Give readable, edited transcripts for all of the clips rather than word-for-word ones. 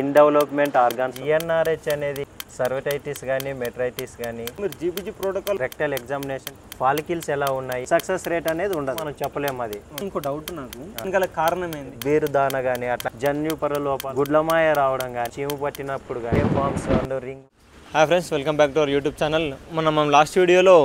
In development organs ఈఎన్ఆర్హెచ్ అనేది సర్వటైటిస్ కానీ మెట్రైటిస్ కానీ మీరు జీపీజీ ప్రోటోకాల్ రెక్టల్ ఎగ్జామినేషన్ ఫాలికిల్స్ ఎలా ఉన్నాయి సక్సెస్ రేట్ అనేది ఉండదు, మనం చెప్పలేము. అది ఇంకో డౌట్ నాకు, ఇంకా కారణం ఏంది? బీరు దాన కానీ అట్లా జన్యుపర లోపాలు, గుడ్లమాయ రావడం కానీ, చీము పట్టినప్పుడు కానీ, ఫార్మ్స్ రింగ్. Hi friends, welcome back to our YouTube channel. మనం లాస్ట్ వీడియోలో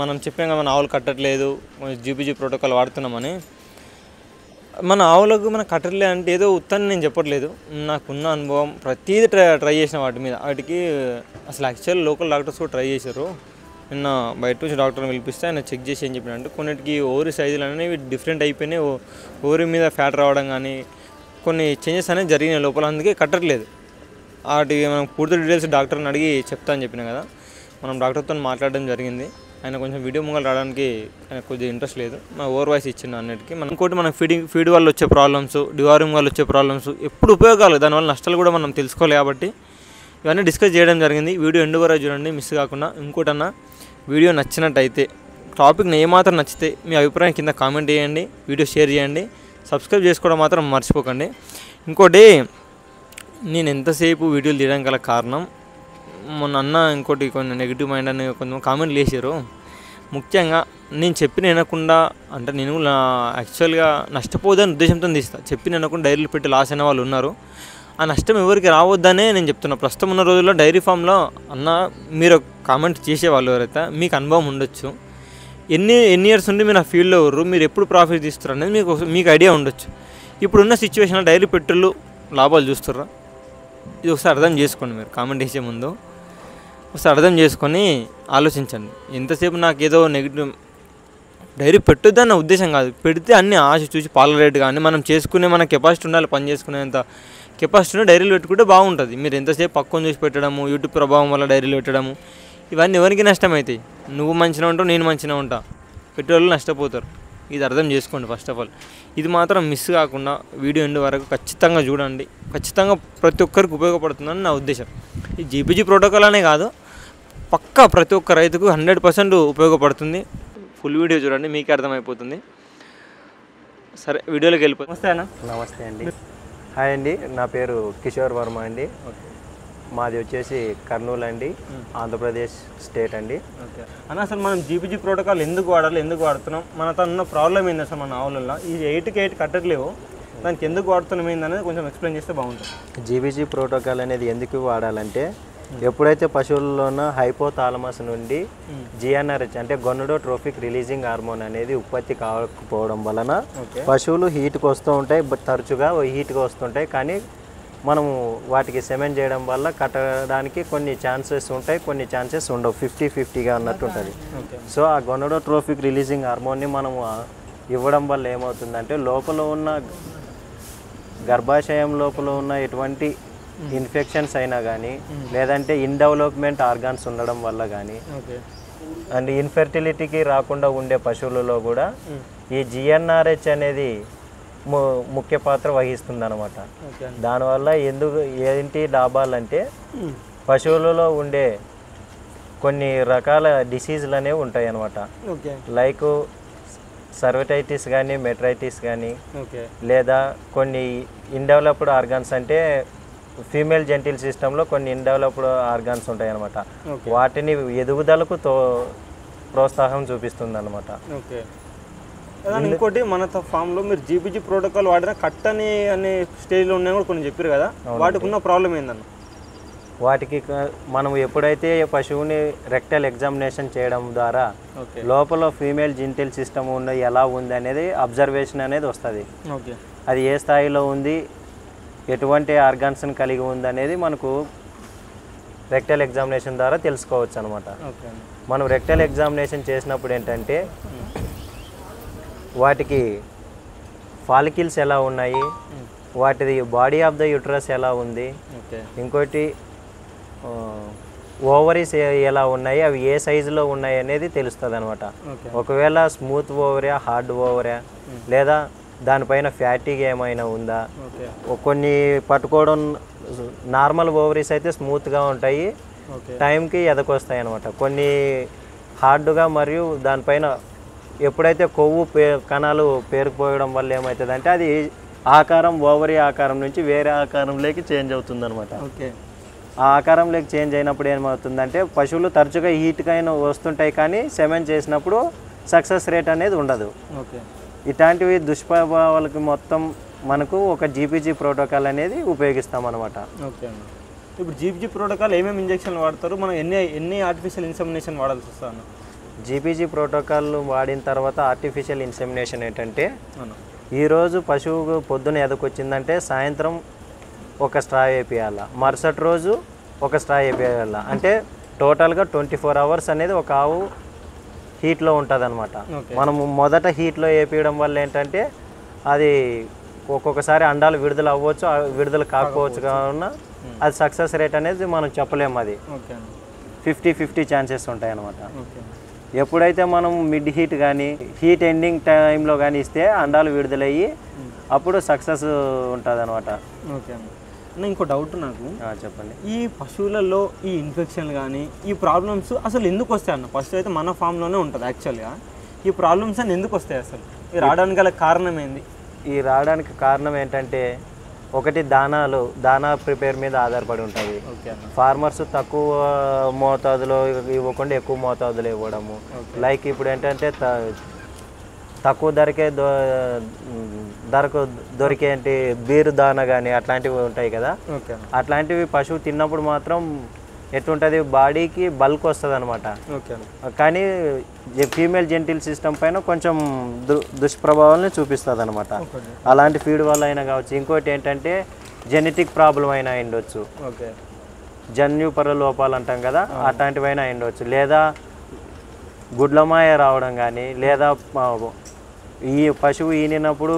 మనం చెప్పాం కదా, మన ఆవులు కట్టట్లేదు, జీపీజీ ప్రోటోకాల్ వాడుతున్నామని. మన ఆవులకు మన కట్టట్లేదు అంటే ఏదో ఉత్తని నేను చెప్పట్లేదు, నాకున్న అనుభవం ప్రతిదీ ట్రై చేసిన వాటికి అసలు యాక్చువల్ లోకల్ డాక్టర్స్ కూడా ట్రై చేశారు. నిన్న బయట నుంచి డాక్టర్ని పిలిపిస్తే ఆయన చెక్ చేసి ఏం చెప్పినంటే, కొన్నిటికి ఓవరీ సైజులు అనేవి డిఫరెంట్ అయిపోయినాయి, ఓవరీ మీద ఫ్యాట్ రావడం కానీ కొన్ని చేంజెస్ అనేవి జరిగినాయి లోపల, అందుకే కట్టట్లేదు. వాటి మనం పూర్తి డీటెయిల్స్ డాక్టర్ని అడిగి చెప్తా అని చెప్పినా కదా. మనం డాక్టర్తో మాట్లాడడం జరిగింది. ఆయన కొంచెం వీడియో ముంగలు రావడానికి ఆయన కొద్దిగా ఇంట్రెస్ట్ లేదు, మా ఓవర్ వాయిస్ ఇచ్చింది అన్నిటికీ. మనం ఇంకోటి మనం ఫీడ్ వల్ల వచ్చే ప్రాబ్లమ్స్, డివారింగ్ వల్ల వచ్చే ప్రాబ్లమ్స్, ఎప్పుడు ఉపయోగాలు, దానివల్ల నష్టాలు కూడా మనం తెలుసుకోవాలి. కాబట్టి ఇవన్నీ డిస్కస్ చేయడం జరిగింది. వీడియో ఎండ్ వరకు చూడండి, మిస్ కాకుండా. ఇంకోటన్నా వీడియో నచ్చినట్టయితే, టాపిక్ ఏమాత్రం నచ్చితే మీ అభిప్రాయం కింద కామెంట్ చేయండి, వీడియో షేర్ చేయండి, సబ్స్క్రైబ్ చేసుకోవడం మాత్రం మర్చిపోకండి. ఇంకోటి, నేను ఎంతసేపు వీడియోలు తీయడానికి గల కారణం, మొన్న అన్న ఇంకోటి కొన్ని నెగిటివ్ మైండ్ అని కొంచెం కామెంట్లు వేసారు. ముఖ్యంగా నేను చెప్పిన వినకుండా, అంటే నేను యాక్చువల్గా నష్టపోదని ఉద్దేశంతో తీస్తా, చెప్పిన వినకుండా డైరీలు పెట్టి లాస్ అయిన వాళ్ళు ఉన్నారు. ఆ నష్టం ఎవరికి రావద్దనే నేను చెప్తున్నా. ప్రస్తుతం ఉన్న రోజుల్లో డైరీ ఫామ్లో అన్న మీరు కామెంట్ చేసేవాళ్ళు ఎవరైతే మీకు అనుభవం ఉండొచ్చు, ఎన్ని ఇయర్స్ ఉండి మీరు ఆ ఫీల్డ్లో ఎవరు, మీరు ఎప్పుడు ప్రాఫిట్ తీస్తారు అనేది మీకు ఐడియా ఉండొచ్చు. ఇప్పుడున్న సిచ్యువేషన్లో డైరీ పెట్టుళ్ళు లాభాలు చూస్తారా? ఇది ఒకసారి అర్థం చేసుకోండి. మీరు కామెంట్ చేసే ముందు ఒకసారి అర్థం చేసుకొని ఆలోచించండి. ఎంతసేపు నాకు ఏదో నెగిటివ్ డైరీ పెట్టొద్దని నా ఉద్దేశం కాదు, పెడితే అన్ని ఆశ చూసి పాల రేటు కానీ మనం చేసుకునే మన కెపాసిటీ ఉండాలి, పని చేసుకునేంత కెపాసిటీని డైరీలు పెట్టుకుంటే బాగుంటుంది. మీరు ఎంతసేపు పక్కన చూసి పెట్టడము, యూట్యూబ్ ప్రభావం వల్ల డైరీలు పెట్టడము, ఇవన్నీ ఎవరికి నష్టం అవుతాయి? నువ్వు మంచిగా ఉంటావు, నేను మంచిగా ఉంటా, పెట్టేవాళ్ళు నష్టపోతారు. ఇది అర్థం చేసుకోండి ఫస్ట్ ఆఫ్ ఆల్. ఇది మాత్రం మిస్ కాకుండా వీడియో ఎండ్ వరకు ఖచ్చితంగా చూడండి, ఖచ్చితంగా ప్రతి ఒక్కరికి ఉపయోగపడుతుందని నా ఉద్దేశం. ఈ జీపీజీ ప్రోటోకాల్ అనే కాదు, పక్కా ప్రతి ఒక్క రైతుకు 100% ఉపయోగపడుతుంది. ఫుల్ వీడియో చూడండి, మీకే అర్థమైపోతుంది. సరే, వీడియోలోకి వెళ్ళిపోయి. నమస్తే అన్న. నమస్తే అండి. హాయ్ అండి, నా పేరు కిషోర్ వర్మ అండి. మాది వచ్చేసి కర్నూలు అండి, ఆంధ్రప్రదేశ్ స్టేట్ అండి. ఓకే అన్న, అసలు మనం జీపీజీ ప్రోటోకాల్ ఎందుకు వాడాలి, ఎందుకు వాడుతున్నాం, మనతో ఉన్న ప్రాబ్లం ఏంది అసలు? మన ఆవులలో ఈ 8 కట్టట్లేవు, దానికి ఎందుకు వాడుతున్నాం ఏంది అనేది కొంచెం ఎక్స్ప్లెయిన్ చేస్తే బాగుంటుంది. జీపీజీ ప్రోటోకాల్ అనేది ఎందుకు వాడాలంటే, ఎప్పుడైతే పశువుల్లోన హైపోథాలమస్ నుండి జిఎన్ఆర్హెచ్ అంటే గొనడోట్రోఫిక్ రిలీజింగ్ హార్మోన్ అనేది ఉత్పత్తి కాకపోవడం వలన పశువులు హీట్కి వస్తూ ఉంటాయి, తరచుగా హీట్కి వస్తుంటాయి. కానీ మనము వాటికి సెమెన్ చేయడం వల్ల కట్టడానికి కొన్ని ఛాన్సెస్ ఉంటాయి, కొన్ని ఛాన్సెస్ ఉండవు, 50-50గా అన్నట్టు ఉంటుంది. సో ఆ గొనడోట్రోఫిక్ రిలీజింగ్ హార్మోన్ని మనము ఇవ్వడం వల్ల ఏమవుతుందంటే, లోపల ఉన్న గర్భాశయం లోపల ఉన్న ఎటువంటి ఇన్ఫెక్షన్స్ అయినా కానీ, లేదంటే ఇన్ డెవలప్మెంట్ ఆర్గాన్స్ ఉండడం వల్ల కానీ, అండ్ ఇన్ఫెర్టిలిటీకి రాకుండా ఉండే పశువులలో కూడా ఈ జిఎన్ఆర్హెచ్ అనేది ముఖ్య పాత్ర వహిస్తుంది అనమాట. దానివల్ల ఏంటి లాభాలంటే, పశువులలో ఉండే కొన్ని రకాల డిసీజులు అనేవి ఉంటాయి అన్నమాట. లైక్ సర్వటైటిస్ కానీ, మెట్రైటిస్ కానీ, లేదా కొన్ని ఇన్డెవలప్డ్ ఆర్గాన్స్ అంటే ఫీమేల్ జెంటిల్ సిస్టంలో కొన్ని ఇన్డెవలప్డ్ ఆర్గాన్స్ ఉంటాయి అన్నమాట. వాటిని ఎదుగుదలకు ప్రోత్సాహం చూపిస్తుంది అనమాట. ఇంకోటి, మన ఫామ్లో మీరు జీపీజీ ప్రోటోకాల్ వాడిన కట్టని అనే స్టేజ్లో ఉన్నాయి కూడా కొన్ని చెప్పారు కదా, వాటికి ఉన్న ప్రాబ్లం ఏందన్న? వాటికి మనం ఎప్పుడైతే పశువుని రెక్టల్ ఎగ్జామినేషన్ చేయడం ద్వారా లోపల ఫీమేల్ జెంటిల్ సిస్టమ్ ఎలా ఉంది అనేది అబ్జర్వేషన్ అనేది వస్తుంది. అది ఏ స్థాయిలో ఉంది, ఎటువంటి ఆర్గాన్స్ని కలిగి ఉంది అనేది మనకు రెక్టల్ ఎగ్జామినేషన్ ద్వారా తెలుసుకోవచ్చు అనమాట. మనం రెక్టల్ ఎగ్జామినేషన్ చేసినప్పుడు ఏంటంటే, వాటికి ఫాలికిల్స్ ఎలా ఉన్నాయి, వాటిది బాడీ ఆఫ్ ద యూట్రస్ ఎలా ఉంది, ఇంకోటి ఓవరీస్ ఎలా ఉన్నాయి, అవి ఏ సైజులో ఉన్నాయి అనేది తెలుస్తుంది అనమాట. ఒకవేళ స్మూత్ ఓవరియా, హార్డ్ ఓవరియా, లేదా దానిపైన ఫ్యాటీగా ఏమైనా ఉందా. కొన్ని పట్టుకోవడం నార్మల్ ఓవరీస్ అయితే స్మూత్గా ఉంటాయి, టైంకి ఎదకొస్తాయి అనమాట. కొన్ని హార్డ్గా మరియు దానిపైన ఎప్పుడైతే కొవ్వు కణాలు పేరుకుపోయడం వల్ల ఏమవుతుందంటే, అది ఆకారం ఓవరీ ఆకారం నుంచి వేరే ఆకారంలోకి చేంజ్ అవుతుంది అనమాట. ఓకే. ఆ ఆకారంలోకి చేంజ్ అయినప్పుడు ఏమవుతుందంటే పశువులు తరచుగా హీట్కైనా వస్తుంటాయి కానీ సెమెన్ చేసినప్పుడు సక్సెస్ రేట్ అనేది ఉండదు. ఓకే. ఇట్లాంటివి దుష్ప్రభావాలకి మొత్తం మనకు ఒక జీపీజీ ప్రోటోకాల్ అనేది ఉపయోగిస్తాం అనమాట. ఓకే అండి. ఇప్పుడు జీపీజీ ప్రోటోకాల్ ఏమేమి ఇంజెక్షన్లు వాడతారు, మనం ఎన్ని ఆర్టిఫిషియల్ ఇన్సెమినేషన్ వాడాల్సి వస్తుంది? జీపీజీ ప్రోటోకాల్ వాడిన తర్వాత ఆర్టిఫిషియల్ ఇన్సెమినేషన్ ఏంటంటే ఈరోజు పశువు పొద్దున ఎదకొచ్చిందంటే సాయంత్రం ఒక స్ట్రా వేపియాల, మరుసటి రోజు ఒక స్ట్రా వేపియాల. అంటే టోటల్గా 24 hours అనేది ఒక ఆవు హీట్లో ఉంటుంది అనమాట. మనము మొదట హీట్లో వేపించడం వల్ల ఏంటంటే అది ఒక్కొక్కసారి అండాలు విడుదల అవ్వచ్చు, విడుదల కాకపోవచ్చు. కావున అది సక్సెస్ రేట్ అనేది మనం చెప్పలేము. అది 50-50 ఛాన్సెస్ ఉంటాయి అన్నమాట. ఎప్పుడైతే మనం మిడ్ హీట్ కానీ హీట్ ఎండింగ్ టైంలో కానీ ఇస్తే అండాలు విడుదలయ్యి అప్పుడు సక్సెస్ ఉంటుంది అనమాట. ఓకే అన్న. ఇంకో డౌట్ నాకు, చెప్పండి. ఈ పశువులలో ఈ ఇన్ఫెక్షన్లు కానీ ఈ ప్రాబ్లమ్స్ అసలు ఎందుకు వస్తాయి అన్న? ఫస్ట్ అయితే మన ఫామ్లోనే ఉంటుంది యాక్చువల్గా. ఈ ప్రాబ్లమ్స్ అని ఎందుకు వస్తాయి అసలు? ఈ రావడానికి గల కారణం ఏంది? ఈ రావడానికి కారణం ఏంటంటే ఒకటి దానా ప్రిపేర్ మీద ఆధారపడి ఉంటుంది. ఫార్మర్స్ తక్కువ మోతాదులో ఇవ్వకుండా ఎక్కువ మోతాదులో ఇవ్వడము. లైక్ ఇప్పుడు ఏంటంటే తక్కువ ధరకు దొరికేంటి బీరు దానా కానీ అట్లాంటివి ఉంటాయి కదా. అట్లాంటివి పశువు తిన్నప్పుడు మాత్రం ఎట్లుంటుంది, బాడీకి బల్క్ వస్తుంది అనమాట. కానీ ఫీమేల్ జెంటిల్ సిస్టమ్ పైన కొంచెం దుష్ప్రభావాలని చూపిస్తుంది అనమాట. అలాంటి ఫీడ్ వల్ల అయినా కావచ్చు. ఇంకోటి ఏంటంటే జెనెటిక్ ప్రాబ్లం అయినా ఉండొచ్చు, జన్యుపర లోపాలు అంటాం కదా, అట్లాంటివైనా ఉండొచ్చు. లేదా గుడ్లమాయ రావడం కానీ, లేదా ఈ పశువు ఈనినప్పుడు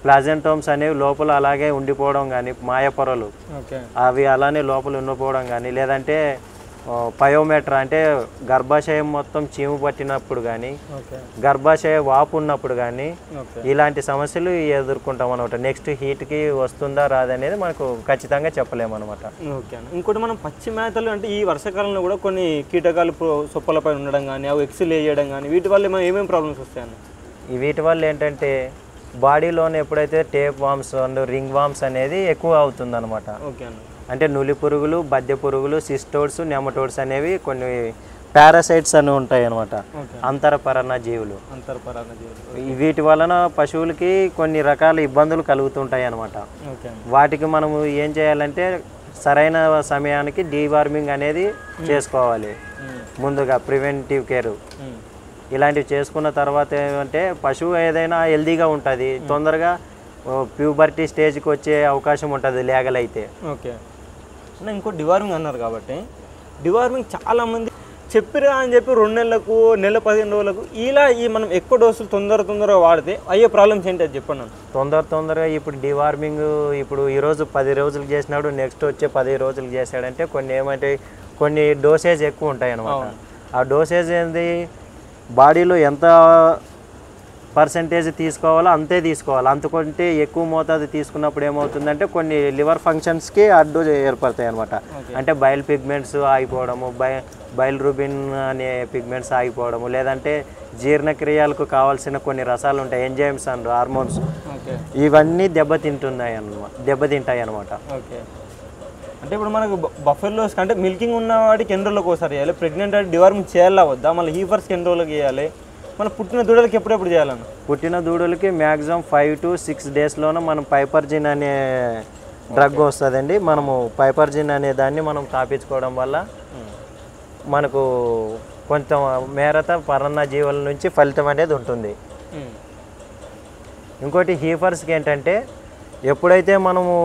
ప్లాజెంటోమ్స్ అనేవి లోపల అలాగే ఉండిపోవడం కానీ, మాయపొరలు అవి అలానే లోపల ఉండిపోవడం కానీ, లేదంటే పయోమెట్రా అంటే గర్భాశయం మొత్తం చీము పట్టినప్పుడు కానీ, గర్భాశయ వాపు ఉన్నప్పుడు కానీ ఇలాంటి సమస్యలు ఎదుర్కొంటాం అనమాట. నెక్స్ట్ హీట్కి వస్తుందా రాదనేది మనకు ఖచ్చితంగా చెప్పలేము అనమాట. ఓకే. ఇంకోటి మనం పచ్చి మేతలు అంటే ఈ వర్షాకాలంలో కూడా కొన్ని కీటకాలు సొప్పలపై ఉండడం కానీ, అవి ఎక్స్లే చేయడం కానీ, వీటి వల్ల మనం ఏమేమి ప్రాబ్లమ్స్ వస్తాయన్న? వీటి వల్ల ఏంటంటే బాడీలోనే ఎప్పుడైతే tape worms and ring worms అనేది ఎక్కువ అవుతుంది అనమాట. ఓకే అన్న. అంటే నులి పురుగులు, బద్దె పురుగులు, సిస్టోడ్స్, నెమటోడ్స్ అనేవి కొన్ని పారాసైట్స్ అని ఉంటాయి అనమాట. అంతరపరాన్న జీవులు. వీటి వలన పశువులకి కొన్ని రకాల ఇబ్బందులు కలుగుతుంటాయి అనమాట. వాటికి మనము ఏం చేయాలంటే సరైన సమయానికి డీవార్మింగ్ అనేది చేసుకోవాలి ముందుగా, ప్రివెంటివ్ కేర్. ఇలాంటివి చేసుకున్న తర్వాత ఏమంటే పశువు ఏదైనా హెల్దీగా ఉంటుంది, తొందరగా ప్యూబర్టీ స్టేజ్కి వచ్చే అవకాశం ఉంటుంది లేగలైతే. ఓకే. ఇంకో డివార్మింగ్ అన్నారు కాబట్టి, డివార్మింగ్ చాలామంది చెప్పిరా అని చెప్పి 2 నెలలకు, నెల 15 రోజులకు ఇలా మనం ఎక్కువ డోసులు తొందరగా వాడితే అయ్యే ప్రాబ్లమ్స్ ఏంటి అది చెప్పండి. తొందరగా ఇప్పుడు డివార్మింగ్ ఇప్పుడు ఈరోజు 10 రోజులకు చేసినాడు, నెక్స్ట్ వచ్చే 10 రోజులకు చేసాడంటే కొన్ని డోసేజ్ ఎక్కువ ఉంటాయి అన్నమాట. ఆ డోసేజ్ ఏంది, బాడీలో ఎంత పర్సెంటేజ్ తీసుకోవాలో అంతే తీసుకోవాలి. అంతకంటే ఎక్కువ మోతాదు తీసుకున్నప్పుడు ఏమవుతుందంటే కొన్ని లివర్ ఫంక్షన్స్కి అడ్డు ఏర్పడతాయి అనమాట. అంటే బైల్ పిగ్మెంట్స్ ఆగిపోవడము, బైల్ రూబిన్ అనే పిగ్మెంట్స్ ఆగిపోవడము, లేదంటే జీర్ణక్రియలకు కావాల్సిన కొన్ని రసాలు ఉంటాయి, ఎంజైమ్స్ అండ్ హార్మోన్స్, ఇవన్నీ దెబ్బతింటాయి అనమాట. ఓకే. అంటే ఇప్పుడు మనకు బఫెల్లోస్ అంటే మిల్కింగ్ ఉన్న వాడికి ఎన్ని రోజులకు ఒకసారి చేయాలి, ప్రెగ్నెంట్ అంటే డివార్మింగ్ చేయాలా వద్దా, మళ్ళీ హీఫర్స్కి ఎన్ని రోజులకు చేయాలి, మన పుట్టిన దూడలకి ఎప్పుడెప్పుడు చేయాలన్న? పుట్టిన దూడలకి మ్యాక్సిమం 5 to 6 daysలోనే మనం పైపర్జిన్ అనే డ్రగ్ వస్తుందండి. మనము పైపర్జిన్ అనే దాన్ని మనం తాపించుకోవడం వల్ల మనకు కొంచెం మేరత పరన్న జీవుల నుంచి ఫలితం అనేది ఉంటుంది. ఇంకోటి హీఫర్స్కి ఏంటంటే ఎప్పుడైతే మనము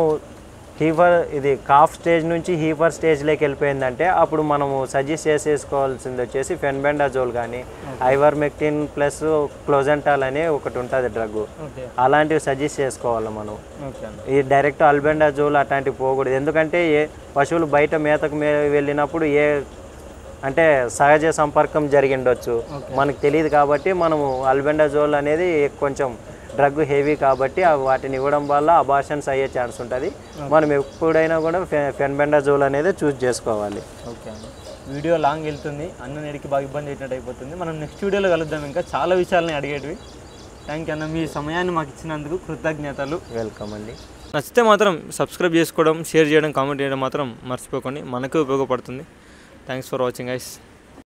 ఇది కాఫ్ స్టేజ్ నుంచి హీఫర్ స్టేజ్లోకి వెళ్ళిపోయిందంటే అప్పుడు మనము సజెస్ట్ చేసేసుకోవాల్సింది వచ్చేసి ఫెన్బెండాజోల్ కానీ, ఐవర్మెక్టిన్ ప్లస్ క్లోజెంటాల్ అనే ఒకటి ఉంటుంది డ్రగ్, అలాంటివి సజెస్ట్ చేసుకోవాలి మనం. ఈ డైరెక్ట్ అల్బెండాజోల్ అట్లాంటివి పోకూడదు. ఎందుకంటే పశువులు బయట మేతకు వెళ్ళినప్పుడు అంటే సహజ సంపర్కం జరిగిండొచ్చు, మనకు తెలియదు. కాబట్టి మనము అల్బెండాజోల్ అనేది కొంచెం డ్రగ్ హెవీ కాబట్టి వాటిని ఇవ్వడం వల్ల అబార్షన్స్ అయ్యే ఛాన్స్ ఉంటుంది. మనం ఎప్పుడైనా కూడా ఫెన్బెండాజోల్ అనేది చూస్ చేసుకోవాలి. ఓకే అండి. వీడియో లాంగ్ వెళ్తుంది, అన్నడికి బాగా ఇబ్బంది పెట్టినట్టు అయిపోతుంది. మనం నెక్స్ట్ వీడియోలో కలుద్దాం. ఇంకా చాలా విషయాలని అడిగేటివి. థ్యాంక్ యూ అన్న, మీ సమయాన్ని మాకు ఇచ్చినందుకు కృతజ్ఞతలు. వెల్కమ్ అండి. నచ్చితే మాత్రం సబ్స్క్రైబ్ చేసుకోవడం, షేర్ చేయడం, కామెంట్ చేయడం మాత్రం మర్చిపోకండి, మనకు ఉపయోగపడుతుంది. Thanks for watching guys.